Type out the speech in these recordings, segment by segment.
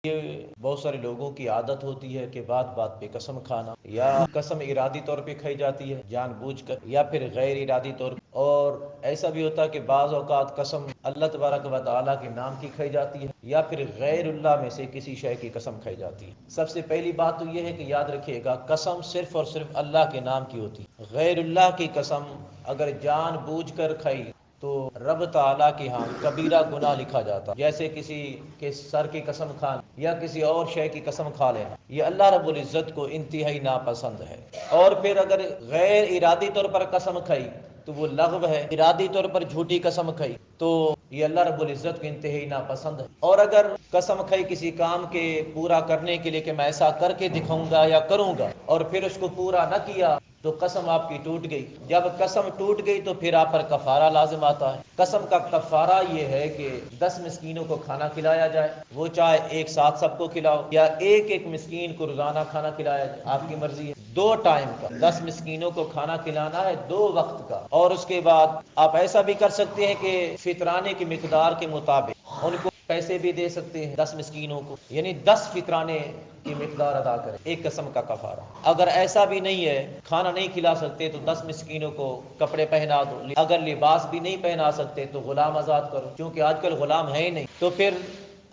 یہ بہت سارے لوگوں کی عادت ہوتی ہے کہ بات بات پہ قسم کھانا، یا قسم ارادی طور پہ کھائی جاتی ہے جان بوجھ کر، یا پھر غیر ارادی طور پہ، اور ایسا بھی ہوتا ہے کہ بعض اوقات قسم اللہ تبارک و تعالیٰ کے نام کی کھائی جاتی ہے، یا پھر غیر اللہ میں سے کسی شے کی قسم کھائی جاتی ہے۔ سب سے پہلی بات تو یہ ہے کہ یاد رکھیے گا، قسم صرف اور صرف اللہ کے نام کی ہوتی ہے۔ غیر اللہ کی قسم اگر جان بوجھ کر کھائی تو رب تعالیٰ کے ہاں کبیرہ گناہ لکھا جاتا، جیسے کسی کے سر کی قسم کھانا یا کسی اور شے کی قسم کھا لینا، یہ اللہ رب العزت کو انتہائی ناپسند ہے۔ اور پھر اگر غیر ارادی طور پر قسم کھائی تو وہ لغو ہے، ارادی طور پر جھوٹی قسم کھائی تو یہ اللہ رب العزت کو انتہائی ناپسند ہے۔ اور اگر قسم کھائی کسی کام کے پورا کرنے کے لیے کہ میں ایسا کر کے دکھاؤں گا یا کروں گا، اور پھر اس کو پورا نہ کیا تو قسم آپ کی ٹوٹ گئی۔ جب قسم ٹوٹ گئی تو پھر آپ پر کفارہ لازم آتا ہے۔ قسم کا کفارہ یہ ہے کہ 10 مسکینوں کو کھانا کھلایا جائے، وہ چاہے ایک ساتھ سب کو کھلاؤ یا ایک ایک مسکین کو روزانہ کھانا کھلایا جائے، آپ کی مرضی ہے۔ 2 ٹائم کا 10 مسکینوں کو کھانا کھلانا ہے، 2 وقت کا۔ اور اس کے بعد آپ ایسا بھی کر سکتے ہیں کہ فطرانے کی مقدار کے مطابق ان کو پیسے بھی دے سکتے ہیں 10 مسکینوں کو، یعنی 10 فطرانے کی مقدار ادا کریں، ایک قسم کا کفارہ۔ اگر ایسا بھی نہیں ہے، کھانا نہیں کھلا سکتے تو 10 مسکینوں کو کپڑے پہنا دو، اگر لباس بھی نہیں پہنا سکتے تو غلام آزاد کرو، کیونکہ آج کل غلام ہے ہی نہیں۔ تو پھر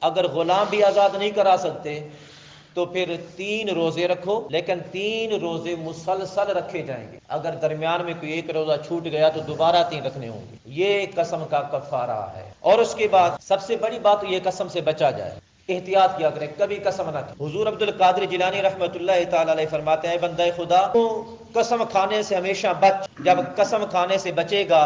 اگر غلام بھی آزاد نہیں کرا سکتے تو پھر 3 روزے رکھو، لیکن 3 روزے مسلسل رکھے جائیں گے۔ اگر درمیان میں کوئی ایک روزہ چھوٹ گیا تو دوبارہ 3 رکھنے ہوں گے، یہ قسم کا کفارہ ہے۔ اور اس کے بعد سب سے بڑی بات یہ قسم سے بچا جائے، احتیاط کیا کرے، کبھی قسم نہ کھائے۔ حضور عبد القادر جیلانی رحمۃ اللہ تعالی علیہ فرماتے ہیں، بندہ خدا تو قسم کھانے سے ہمیشہ بچ، جب قسم کھانے سے بچے گا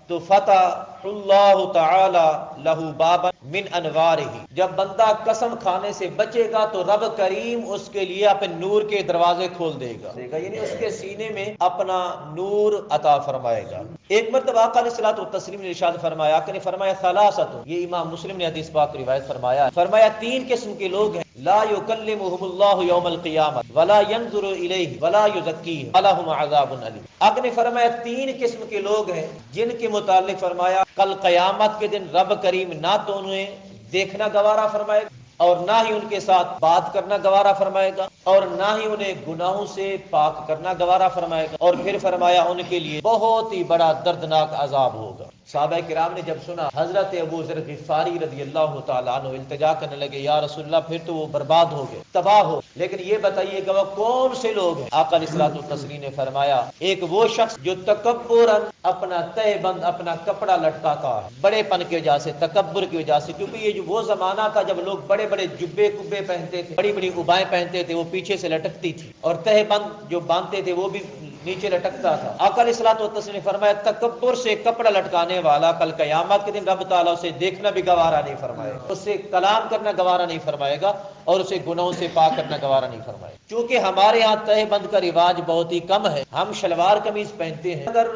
تو فتح اللہ تعالی لہ بابا من انوارہ، جب بندہ قسم کھانے سے بچے گا تو رب کریم اس کے لیے اپنے نور کے دروازے کھول دے گا، یعنی اس کے سینے میں اپنا نور عطا فرمائے گا۔ ایک مرتبہ آقا علیہ الصلوۃ والتسلیم نے ارشاد فرمایا، آقا نے فرمایا ثلاثۃ، یہ امام مسلم نے حدیث پاک روایت فرمایا، فرمایا 3 قسم کے لوگ ہیں، لا یکلمہم اللہ یوم القیامہ ولا ینظر الیہ ولا یزکیہم ولہم عذاب علیم۔ آقا نے فرمایا 3 قسم کے لوگ ہیں جن کے متعلق فرمایا کل قیامت کے دن رب کریم نہ تو انہیں دیکھنا گوارا فرمائے گا، اور نہ ہی ان کے ساتھ بات کرنا گوارا فرمائے گا، اور نہ ہی انہیں گناہوں سے پاک کرنا گوارا فرمائے گا، اور پھر فرمایا ان کے لیے بہت ہی بڑا دردناک عذاب ہوگا۔ صحابہ کرام نے جب سنا، حضرت ابو ذر غفاری رضی اللہ تعالیٰ عنہ التجا کرنے لگے، یا رسول اللہ پھر تو وہ برباد ہو گئے، تباہ ہو، لیکن یہ بتائیے کہ وہ کون سے لوگ ہیں؟ آقا علیہ الصلوۃ والتسلیم نے فرمایا، ایک وہ شخص جو تکبراً اپنا تہ بند اپنا کپڑا لٹکاتا ہے، بڑے پن کی وجہ سے، تکبر کی وجہ سے، کیونکہ یہ جو وہ زمانہ تھا جب لوگ بڑے بڑے جبے کبے پہنتے تھے، بڑی بڑی عبائیں پہنتے تھے، وہ پیچھے سے لٹکتی تھی، اور تہ بند جو باندھتے تھے وہ بھی نیچے لٹکتا تھا۔ آقا علیہ الصلوۃ والتسلیم نے فرمایا، تکبر سے کپڑا لٹکانے والا کل قیامت کے دن رب تعالیٰ اسے دیکھنا بھی گوارا نہیں فرمائے گا، اس سے کلام کرنا گوارا نہیں فرمائے گا، اور اسے گناہوں سے پاک کرنا گوارا نہیں فرمائے گا۔ چونکہ ہمارے ہاں تہ بند کا رواج بہت ہی کم ہے، ہم شلوار قمیض پہنتے ہیں، اگر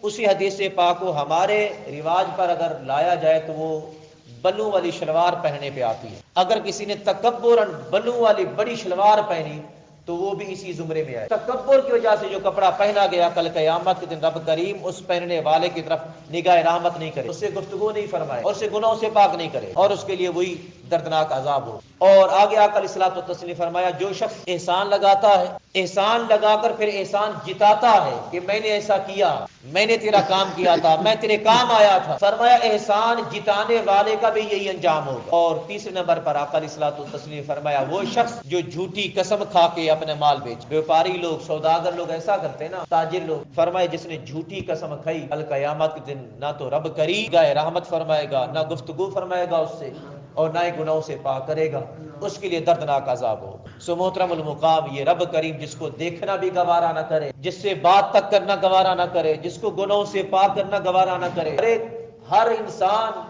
اسی حدیث پاک کو ہمارے رواج پر اگر لایا جائے تو وہ بلوں والی شلوار پہننے پہ آتی ہے۔ اگر کسی نے تکبراً بلوں والی بڑی شلوار پہنی تو وہ بھی اسی زمرے میں آئے۔ تکبر کی وجہ سے جو کپڑا پہنا گیا، کل قیامت کے دن رب کریم اس پہننے والے کی طرف نگاہ رحمت نہیں کرے، اس سے گفتگو نہیں فرمائے، اور اسے گناہوں سے پاک نہیں کرے، اور اس کے لیے وہی دردناک عذاب ہو۔ اور آگے آقا علیہ الصلوۃ والتسلیم فرمایا، جو شخص احسان لگاتا ہے، احسان لگا کر پھر احسان جتاتا ہے کہ میں نے ایسا کیا، میں نے تیرا کام کیا تھا، میں تیرے کام آیا تھا، فرمایا احسان جتانے والے کا بھی یہی انجام ہوگا۔ اور تیسرے نمبر پر آقا علیہ الصلوۃ والتسلیم فرمایا، وہ شخص جو جھوٹی قسم کھا کے اپنے مال بیچ، بیوپاری لوگ، سوداگر لوگ ایسا کرتے ہیں نا، تاجر لوگ، فرمایا جس نے جھوٹی قسم کھائی کل قیامت کے دن نہ تو رب کریم گاہ رحمت فرمائے گا، نہ گفتگو فرمائے گا اس سے، اور نہ ہی گناہوں سے پاک کرے گا، اس کے لیے دردناک عذاب ہوگا۔ سو محترم المقام، یہ رب کریم جس کو دیکھنا بھی گوارا نہ کرے، جس سے بات تک کرنا گوارا نہ کرے، جس کو گناہوں سے پاک کرنا گوارا نہ کرے، ہر انسان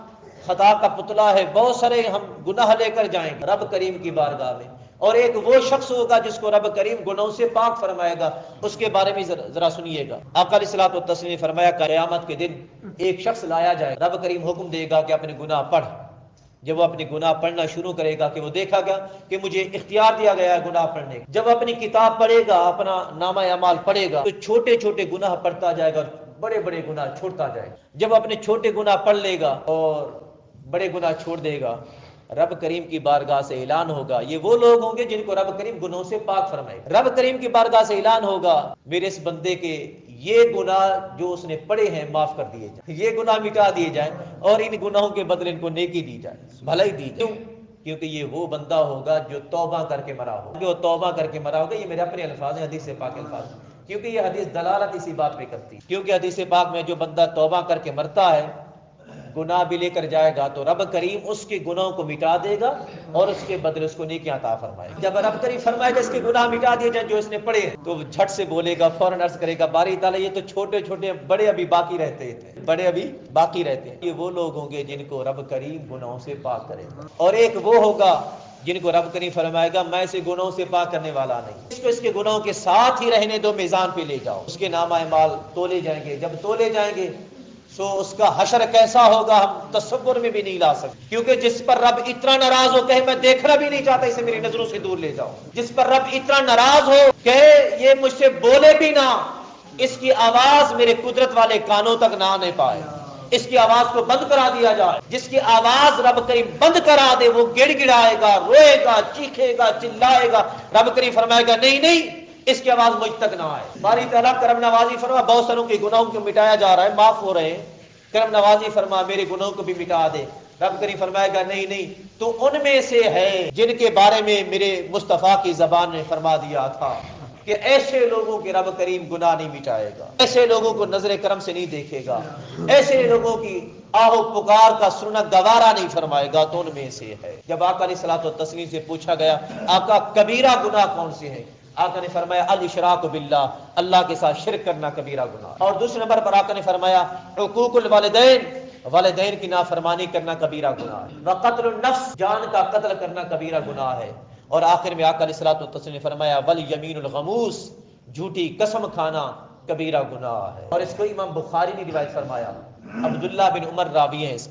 خطا کا پتلا ہے، بہت سارے ہم گناہ لے کر جائیں گے رب کریم کی بارگاہ میں، اور ایک وہ شخص ہوگا جس کو رب کریم گناہوں سے پاک فرمائے گا، اس کے بارے میں ذرا سنیے گا۔ آقا علیہ الصلوۃ والتسلیم نے فرمایا، قیامت کے دن ایک شخص لایا جائے، رب کریم حکم دے گا کہ اپنے گناہ پڑھ۔ جب وہ اپنی گناہ پڑھنا شروع کرے گا کہ وہ دیکھا گیا کہ مجھے اختیار دیا گیا ہے گناہ پڑھنے کا، جب اپنی کتاب پڑھے گا، اپنا نامہ اعمال پڑھے گا تو چھوٹے چھوٹے گناہ پڑھتا جائے گا، بڑے بڑے گناہ چھوڑتا جائے گا۔ جب اپنے چھوٹے گناہ پڑھ لے گا اور بڑے گناہ چھوڑ دے گا رب کریم کی بارگاہ سے اعلان ہوگا، یہ وہ لوگ ہوں گے جن کو رب کریم گناہوں سے پاک فرمائے گا۔ رب کریم کی بارگاہ سے اعلان ہوگا میرے اس بندے کے یہ گناہ جو اس نے پڑے ہیں معاف کر دیے جائیں، یہ گناہ مٹا دیے جائیں، اور ان گناہوں کے بدلے ان کو نیکی دی جائے، بھلائی دی جائے۔ کیونکہ یہ وہ بندہ ہوگا جو توبہ کر کے مرا ہوگا، جو توبہ کر کے مرا ہوگا۔ یہ میرے اپنے الفاظ ہیں، حدیث پاک کے الفاظ ہیں، کیونکہ یہ حدیث دلالت اسی بات پہ کرتی ہے۔ کیونکہ حدیث پاک میں جو بندہ توبہ کر کے مرتا ہے، گناہ بھی لے کر جائے گا، تو رب کریم اس کے گناہوں کو مٹا دے گا اور اس کے بدلے اس کو نیکیاں عطا فرمائے گا۔ جب رب کریم فرمائے گا اس کے گناہ مٹا دیے جائیں جو اس نے پڑے ہیں، تو وہ جھٹ سے بولے گا، فوراً عرض کرے گا باری تعالیٰ یہ تو چھوٹے چھوٹے بڑے ابھی باقی رہتے تھے، بڑے ابھی باقی رہتے ہیں۔ یہ وہ لوگ ہوں گے جن کو رب کریم گناہوں سے پاک کرے گا، اور ایک وہ ہوگا جن کو رب کریم فرمائے گا میں اسے گناہوں سے پاک کرنے والا نہیں، اس کو اس کے گناہوں کے ساتھ ہی رہنے دو، میزان پہ لے جاؤ، اس کے نامہ اعمال تولے جائیں گے۔ جب تولے جائیں گے سو اس کا حشر کیسا ہوگا ہم تصور میں بھی نہیں لا سکتے، کیونکہ جس پر رب اتنا ناراض ہو کہے میں دیکھنا بھی نہیں چاہتا، اسے میری نظروں سے دور لے جاؤ۔ جس پر رب اتنا ناراض ہو کہے یہ مجھ سے بولے بھی نہ، اس کی آواز میرے قدرت والے کانوں تک نہ آنے پائے، اس کی آواز کو بند کرا دیا جائے۔ جس کی آواز رب کریم بند کرا دے وہ گڑ گڑائے گا، روئے گا، چیخے گا، چلائے گا، رب کریم فرمائے گا نہیں نہیں اس کی آواز مجھ تک نہ آئے۔ باری تعالیٰ کرم نوازی فرما، بہت ساروں کے گناہوں کو مٹایا جا رہا ہے، معاف ہو رہے ہیں، کرم نوازی فرما میرے گناہوں کو بھی مٹا دے۔ رب کریم فرمائے گا نہیں نہیں تو ان میں سے ہے جن کے بارے میں میرے مصطفیٰ کی زبان نے فرما دیا تھا کہ ایسے لوگوں کے رب کریم گناہ نہیں مٹائے گا، ایسے لوگوں کو نظر کرم سے نہیں دیکھے گا، ایسے لوگوں کی آہو پکار کا سننا گوارا نہیں فرمائے گا، تو ان میں سے ہے۔ جب آقا علیہ الصلوۃ والتسلیم سے پوچھا گیا آقا کبیرہ گناہ کون سے ہیں، آقا نے فرمایا الاشراک باللہ، اللہ کے ساتھ شرک کرنا کبیرہ گناہ، اور دوسرے نمبر پر آقا نے فرمایا حقوق الوالدین، والدین کی نافرمانی کرنا کبیرہ گناہ ہے، وقتل النفس، جان کا قتل کرنا کبیرہ گناہ ہے، اور آخر میں آقا علیہ الصلوۃ والتسلیم نے فرمایا والیمین الغموس، جھوٹی قسم کھانا کبیرہ گناہ ہے۔ اور اس کو امام بخاری نے روایت فرمایا، عبداللہ بن عمر راوی ہیں اس